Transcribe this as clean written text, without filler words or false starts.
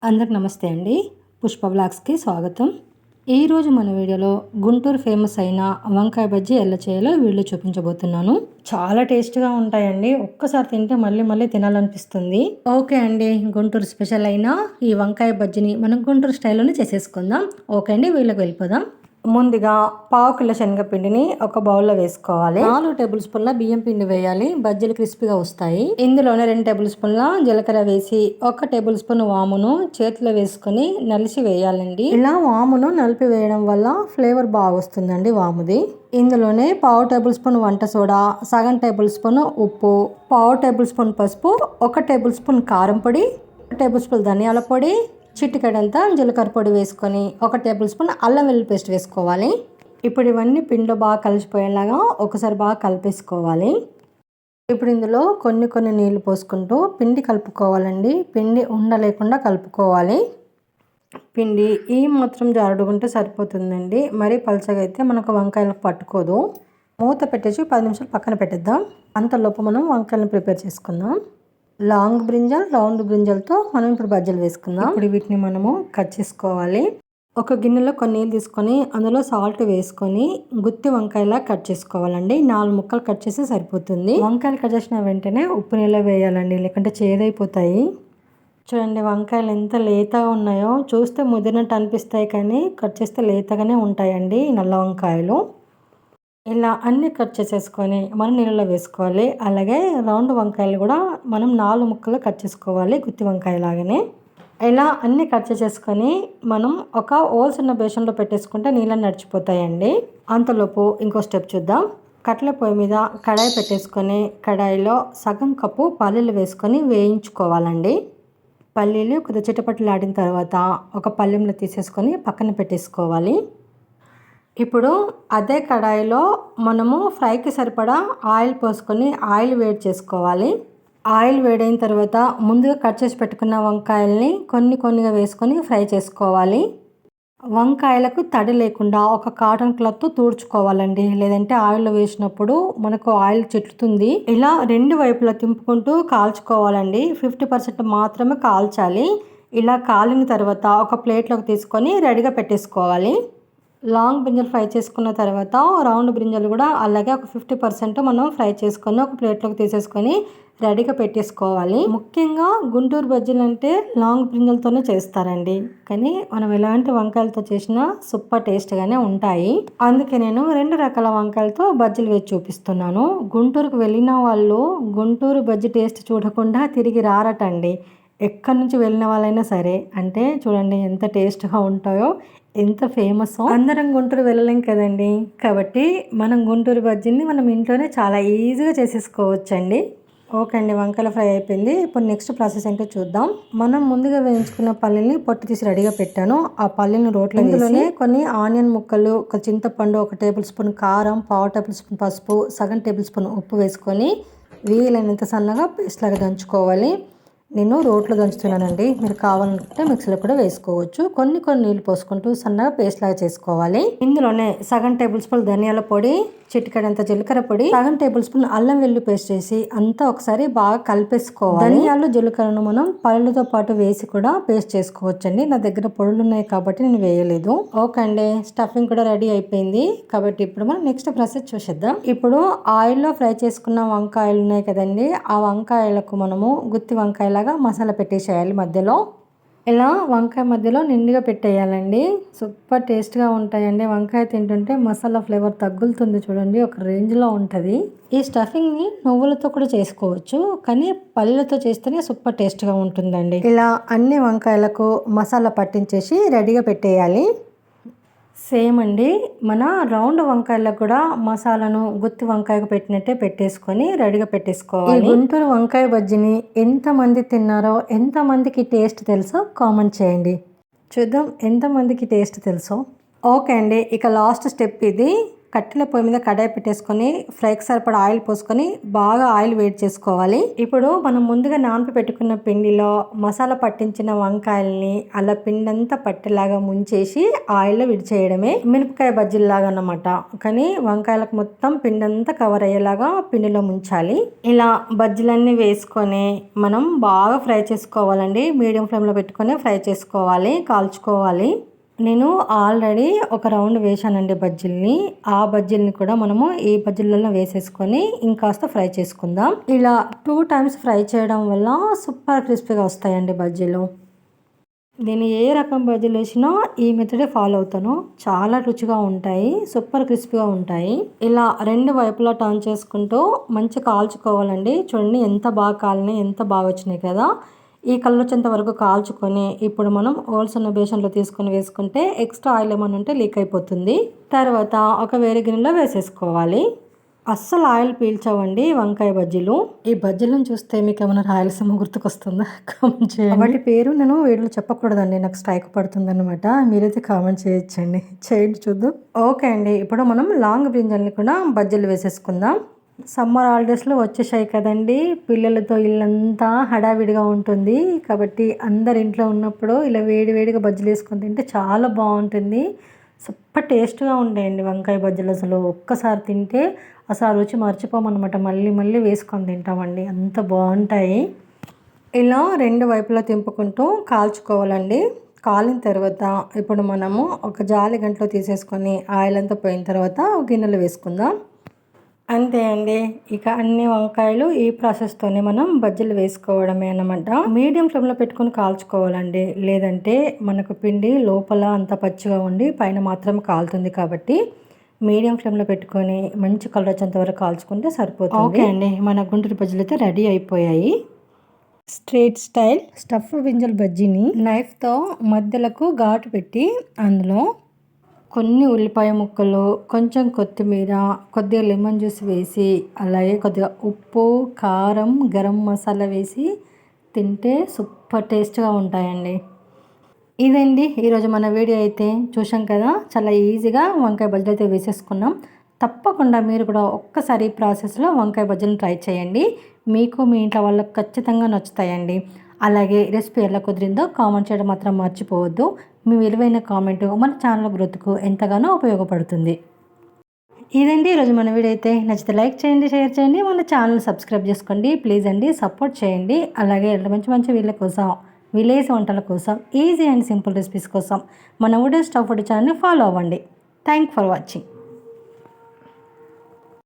అందరికి నమస్తే అండి. పుష్ప బ్లాగ్స్కి స్వాగతం. ఈరోజు మన వీడియోలో గుంటూరు ఫేమస్ అయిన వంకాయ బజ్జీ ఎలా చేయాలో వీడియో చూపించబోతున్నాను. చాలా టేస్ట్గా ఉంటాయండి. ఒక్కసారి తింటే మళ్ళీ మళ్ళీ తినాలనిపిస్తుంది. ఓకే అండి, గుంటూరు స్పెషల్ అయిన ఈ వంకాయ బజ్జీని మనం గుంటూరు స్టైల్లోనే చేసేసుకుందాం. ఓకే అండి, వీళ్ళకి వెళ్ళిపోదాం. ముందుగా పావు కిలో శనగపిండిని ఒక బౌల్లో వేసుకోవాలి. 4 టేబుల్ స్పూన్ల బియ్యం పిండి వేయాలి, బజ్జీలు క్రిస్పీగా వస్తాయి. ఇందులోనే 2 టేబుల్ స్పూన్ల జీలకర్ర వేసి 1 టేబుల్ స్పూన్ వామును చేతిలో వేసుకుని నలిసి వేయాలండి. ఇలా వామును నలిపి వేయడం వల్ల ఫ్లేవర్ బాగా వస్తుందండి వాముది. ఇందులోనే పావు టేబుల్ స్పూన్ వంట సోడా, సగం టేబుల్ స్పూన్ ఉప్పు, పావు టేబుల్ స్పూన్ పసుపు, 1 టేబుల్ స్పూన్ కారం పొడి, 1 టేబుల్ స్పూన్ ధనియాల పొడి, చిటికెడంతా జీలకర్ర పొడి వేసుకొని 1 టేబుల్ స్పూన్ అల్లం వెల్లుల్లి పేస్ట్ వేసుకోవాలి. ఇప్పుడు ఇవన్నీ పిండిలో బాగా కలిసిపోయేలాగా ఒకసారి బాగా కలిపేసుకోవాలి. ఇప్పుడు ఇందులో కొన్ని నీళ్లు పోసుకుంటూ పిండి కలుపుకోవాలండి. పిండి ఉండలేకుండా కలుపుకోవాలి. పిండి ఈ మాత్రం జారుడుకుంటే సరిపోతుందండి. మరీ పలచగా అయితే మనకు వంకాయలకు పట్టుకోదు. మూత పెట్టేసి 10 నిమిషాలు పక్కన పెట్టేద్దాం. అంతలోపు మనం వంకాయలను ప్రిపేర్ చేసుకుందాం. లాంగ్ బ్రింజల్, రౌండ్ బ్రింజల్తో మనం ఇప్పుడు బజ్జీలు వేసుకుందాం. ఇప్పుడు వీటిని మనము కట్ చేసుకోవాలి. ఒక గిన్నెలో కొన్ని నీళ్ళు తీసుకొని అందులో సాల్ట్ వేసుకొని గుత్తి వంకాయలా కట్ చేసుకోవాలండి. 4 ముక్కలు కట్ చేస్తే సరిపోతుంది. వంకాయలు కట్ చేసిన వెంటనే ఉప్పు నీళ్ళ వేయాలండి, లేకుంటే చేదైపోతాయి. చూడండి వంకాయలు ఎంత లేతగా ఉన్నాయో. చూస్తే ముదిరినట్టు అనిపిస్తాయి కానీ కట్ చేస్తే లేతగానే ఉంటాయండి నల్ల వంకాయలు. ఇలా అన్నీ కట్ చేసేసుకొని మనం నీళ్ళలో వేసుకోవాలి. అలాగే రౌండ్ వంకాయలు కూడా మనం 4 ముక్కలు కట్ చేసుకోవాలి, గుత్తి వంకాయ లాగానే. ఇలా అన్నీ కట్ చేసేసుకొని మనం ఒక హోల్స్ ఉన్న బేషన్లో పెట్టేసుకుంటే నీళ్ళని నడిచిపోతాయండి. అంతలోపు ఇంకో స్టెప్ చూద్దాం. కట్టెల పొయ్యి మీద కడాయి పెట్టేసుకొని కడాయిలో సగం కప్పు పల్లీలు వేసుకొని వేయించుకోవాలండి. పల్లీలు కొద్దిగా చిటపటలాడిన తర్వాత ఒక పళ్ళెంలో తీసేసుకొని పక్కన పెట్టేసుకోవాలి. ఇప్పుడు అదే కడాయిలో మనము ఫ్రైకి సరిపడా ఆయిల్ పోసుకొని ఆయిల్ వేడి చేసుకోవాలి. ఆయిల్ వేడైన తర్వాత ముందుగా కట్ చేసి పెట్టుకున్న వంకాయల్ని కొన్నిగా వేసుకొని ఫ్రై చేసుకోవాలి. వంకాయలకు తడి లేకుండా ఒక కాటన్ క్లాత్తో తుడుచుకోవాలండి, లేదంటే ఆయిల్లో వేసినప్పుడు మనకు ఆయిల్ చిట్లుతుంది. ఇలా 2 వైపులా తింపుకుంటూ కాల్చుకోవాలండి. 50% మాత్రమే కాల్చాలి. ఇలా కాలిన తర్వాత ఒక ప్లేట్లోకి తీసుకొని రెడీగా పెట్టేసుకోవాలి. లాంగ్ బ్రింజల్ ఫ్రై చేసుకున్న తర్వాత రౌండ్ బ్రింజల్ కూడా అలాగే ఒక 50% మనం ఫ్రై చేసుకొని ఒక ప్లేట్లోకి తీసేసుకొని రెడీగా పెట్టేసుకోవాలి. ముఖ్యంగా గుంటూరు బజ్జీలు అంటే లాంగ్ బ్రింజల్తోనే చేస్తారండి, కానీ మనం ఎలాంటి వంకాయలతో చేసినా సూపర్ టేస్ట్గానే ఉంటాయి. అందుకే నేను 2 రకాల వంకాయలతో బజ్జీలు వేసి చూపిస్తున్నాను. గుంటూరుకు వెళ్ళిన వాళ్ళు గుంటూరు బజ్జీ టేస్ట్ చూడకుండా తిరిగి రారటండి. ఎక్కడి నుంచి వెళ్ళిన వాళ్ళైనా సరే. అంటే చూడండి ఎంత టేస్ట్గా ఉంటాయో, ఎంత ఫేమస్. అందరం గుంటూరు వెళ్ళలేం కదండి, కాబట్టి మనం గుంటూరు బజ్జీని మనం ఇంట్లోనే చాలా ఈజీగా చేసేసుకోవచ్చండి. ఓకే అండి, వంకాయల ఫ్రై అయిపోయింది. ఇప్పుడు నెక్స్ట్ ప్రాసెస్ ఏంటో చూద్దాం. మనం ముందుగా వేయించుకున్న పల్లీని పొట్టు తీసి రెడీగా పెట్టాను. ఆ పల్లీని రోట్లో ఇందులోనే కొన్ని ఆనియన్ ముక్కలు, ఒక చింతపండు, 1 టేబుల్ స్పూన్ కారం, పావు టేబుల్ స్పూన్ పసుపు, సగం టేబుల్ స్పూన్ ఉప్పు వేసుకొని వీలైనంత సన్నగా పేస్ట్ లాగా దంచుకోవాలి. నేను రోట్లో దంచుతున్నానండి, మీరు కావాలంటే మిక్సీలో కూడా వేసుకోవచ్చు. కొన్ని నీళ్ళు పోసుకుంటూ సన్నగా పేస్ట్ లాగా చేసుకోవాలి. ఇందులోనే సగం టేబుల్ స్పూన్ ధనియాల పొడి, చిటికెడంత జీలకర్ర పొడి, సగం టేబుల్ స్పూన్ అల్లం వెల్లుల్లి పేస్ట్ వేసి అంతా ఒకసారి బాగా కలిపేసుకోవాలి. ధనియాలు జీలకర్రను మనం పళ్ళతో పాటు వేసి కూడా పేస్ట్ చేసుకోవచ్చండి. నా దగ్గర పొడులు ఉన్నాయి కాబట్టి నేను వేయలేదు. ఓకే అండి, స్టఫింగ్ కూడా రెడీ అయిపోయింది. కాబట్టి ఇప్పుడు మనం నెక్స్ట్ ప్రాసెస్ చూసేద్దాం. ఇప్పుడు ఆయిల్లో ఫ్రై చేసుకున్న వంకాయలు ఉన్నాయి కదండి, ఆ వంకాయలకు మనము గుత్తి వంకాయలాగా మసాలా పెట్టేసేయాలి. మధ్యలో ఇలా వంకాయ మధ్యలో నిండుగా పెట్టేయాలండి. సూపర్ టేస్ట్గా ఉంటాయండి. వంకాయ తింటుంటే మసాలా ఫ్లేవర్ తగ్గులుతుంది చూడండి, ఒక రేంజ్లో ఉంటుంది. ఈ స్టఫింగ్ని నువ్వులతో కూడా చేసుకోవచ్చు, కానీ పల్లీలతో చేస్తేనే సూపర్ టేస్ట్గా ఉంటుందండి. ఇలా అన్ని వంకాయలకు మసాలా పట్టించేసి రెడీగా పెట్టేయాలి. సేమ్ అండి, మన రౌండ్ వంకాయలకు కూడా మసాలాను గుత్తి వంకాయకు పెట్టినట్టే పెట్టేసుకొని రెడీగా పెట్టేసుకోవాలి. గుంటూరు వంకాయ బజ్జీని ఎంతమంది తిన్నారో, ఎంతమందికి టేస్ట్ తెలుసో కామెంట్ చేయండి. చూద్దాం ఎంతమందికి టేస్ట్ తెలుసో. ఓకే అండి, ఇక లాస్ట్ స్టెప్ ఇది. కట్టెల పొయ్యి మీద కడాయి పెట్టేసుకొని ఫ్రైకి సరిపడా ఆయిల్ పోసుకొని బాగా ఆయిల్ వేడి చేసుకోవాలి. ఇప్పుడు మనం ముందుగా నానపి పెట్టుకున్న పిండిలో మసాలా పట్టించిన వంకాయల్ని అలా పిండి అంతా పట్టేలాగా ముంచేసి ఆయిల్లో విడిచేయడమే. మిరపకాయ బజ్జీలాగా అన్నమాట. కానీ వంకాయలకు మొత్తం పిండి అంతా కవర్ అయ్యేలాగా పిండిలో ముంచాలి. ఇలా బజ్జీలన్నీ వేసుకొని మనం బాగా ఫ్రై చేసుకోవాలండి. మీడియం ఫ్లేమ్లో పెట్టుకొని ఫ్రై చేసుకోవాలి, కాల్చుకోవాలి. నేను ఆల్రెడీ ఒక రౌండ్ వేసానండి బజ్జీల్ని. ఆ బజ్జీల్ని కూడా మనము ఈ బజ్జీలలో వేసేసుకొని ఇంకాస్త ఫ్రై చేసుకుందాం. ఇలా 2 times ఫ్రై చేయడం వల్ల సూపర్ క్రిస్పీగా వస్తాయండి బజ్జీలు. నేను ఏ రకం బజ్జీలు వేసినా ఈ మెథడే ఫాలో అవుతాను. చాలా రుచిగా ఉంటాయి, సూపర్ క్రిస్పీగా ఉంటాయి. ఇలా 2 వైపులా టర్న్ చేసుకుంటూ మంచి కాల్చుకోవాలండి. చూడండి ఎంత బాగా కాలినాయి, ఎంత బాగా వచ్చినాయి కదా. ఈ కలర్ వచ్చేంత వరకు కాల్చుకొని ఇప్పుడు మనం హోల్స్ ఉన్న బేషన్లో తీసుకొని వేసుకుంటే ఎక్స్ట్రా ఆయిల్ ఏమైనా ఉంటే లీక్ అయిపోతుంది. తర్వాత ఒక వేరే గిన్నెలో వేసేసుకోవాలి. అస్సలు ఆయిల్ పీల్చవండి వంకాయ బజ్జీలు. ఈ బజ్జీలను చూస్తే మీకు ఏమైనా రాయలసీమ గుర్తుకొస్తుందా? కామెంట్ చేయండి. వాటి పేరు నేను వీడియోలో చెప్పకూడదండి, నాకు స్ట్రైక్ పడుతుంది అనమాట. మీరైతే కామెంట్ చేయొచ్చండి, చేయండి చూద్దాం. ఓకే అండి, ఇప్పుడు మనం లాంగ్ బ్రింజల్ని కూడా బజ్జీలు వేసేసుకుందాం. సమ్మర్ హాలిడేస్లో వచ్చేసాయి కదండి. పిల్లలతో ఇల్లంతా హడావిడిగా ఉంటుంది కాబట్టి అందరు ఇంట్లో ఉన్నప్పుడు ఇలా వేడివేడిగా బజ్జీలు వేసుకొని తింటే చాలా బాగుంటుంది. సూపర్ టేస్ట్గా ఉంటాయండి వంకాయ బజ్జీలు. అసలు ఒక్కసారి తింటే అసలు ఆ రుచి మర్చిపోమన్నమాట. మళ్ళీ మళ్ళీ వేసుకొని తింటామండి, అంత బాగుంటాయి. ఇలా 2 వైపులా తింపుకుంటూ కాల్చుకోవాలండి. కాలిన తర్వాత ఇప్పుడు మనము ఒక జాలి గంటలో తీసేసుకొని ఆయిల్ అంతా పోయిన తర్వాత గిన్నెలో వేసుకుందాం. అంతే అండి, ఇక అన్ని వంకాయలు ఈ ప్రాసెస్తోనే మనం బజ్జీలు వేసుకోవడమే అన్నమాట. మీడియం ఫ్లేమ్లో పెట్టుకొని కాల్చుకోవాలండి, లేదంటే మనకు పిండి లోపల అంత పచ్చిగా ఉండి పైన మాత్రం కాలుతుంది. కాబట్టి మీడియం ఫ్లేమ్లో పెట్టుకొని మంచి కలర్ వచ్చేంత వరకు కాల్చుకుంటే సరిపోతుంది. ఓకే అండి, మన గుంటూరు బజ్జీలు అయితే రెడీ అయిపోయాయి. స్ట్రీట్ స్టైల్ స్టఫ్ గింజల బజ్జీని నైఫ్తో మధ్యలకు ఘాటు పెట్టి అందులో కొన్ని ఉల్లిపాయ ముక్కలు, కొంచెం కొత్తిమీర, కొద్దిగా లెమన్ జ్యూస్ వేసి, అలాగే కొద్దిగా ఉప్పు, కారం, గరం మసాలా వేసి తింటే సూపర్ టేస్ట్గా ఉంటాయండి. ఇదండి ఈరోజు మన వీడియో అయితే. చూసాం కదా, చాలా ఈజీగా వంకాయ బజ్జీలు అయితే వేసేసుకున్నాం. తప్పకుండా మీరు కూడా ఒక్కసారి ఈ ప్రాసెస్లో వంకాయ బజ్జీలను ట్రై చేయండి. మీకు మీ ఇంట్లో వాళ్ళకి ఖచ్చితంగా నచ్చుతాయండి. అలాగే రెసిపీ ఎలా కుదిరిందో కామెంట్ చేయడం మాత్రం మర్చిపోవద్దు. మీ విలువైన కామెంట్ మన ఛానల్ గ్రోత్కు ఎంతగానో ఉపయోగపడుతుంది. ఇదండి ఈరోజు మన వీడియో అయితే. నచ్చితే లైక్ చేయండి, షేర్ చేయండి, మన ఛానల్ సబ్స్క్రైబ్ చేసుకోండి ప్లీజ్ అండి, సపోర్ట్ చేయండి. అలాగే మంచి మంచి వీళ్ళ కోసం, విలేజ్ వంటల కోసం, ఈజీ అండ్ సింపుల్ రెసిపీస్ కోసం మన వుడెన్ స్టవ్ ఫుడ్ ఛానల్ని ఫాలో అవ్వండి. Thank for watching.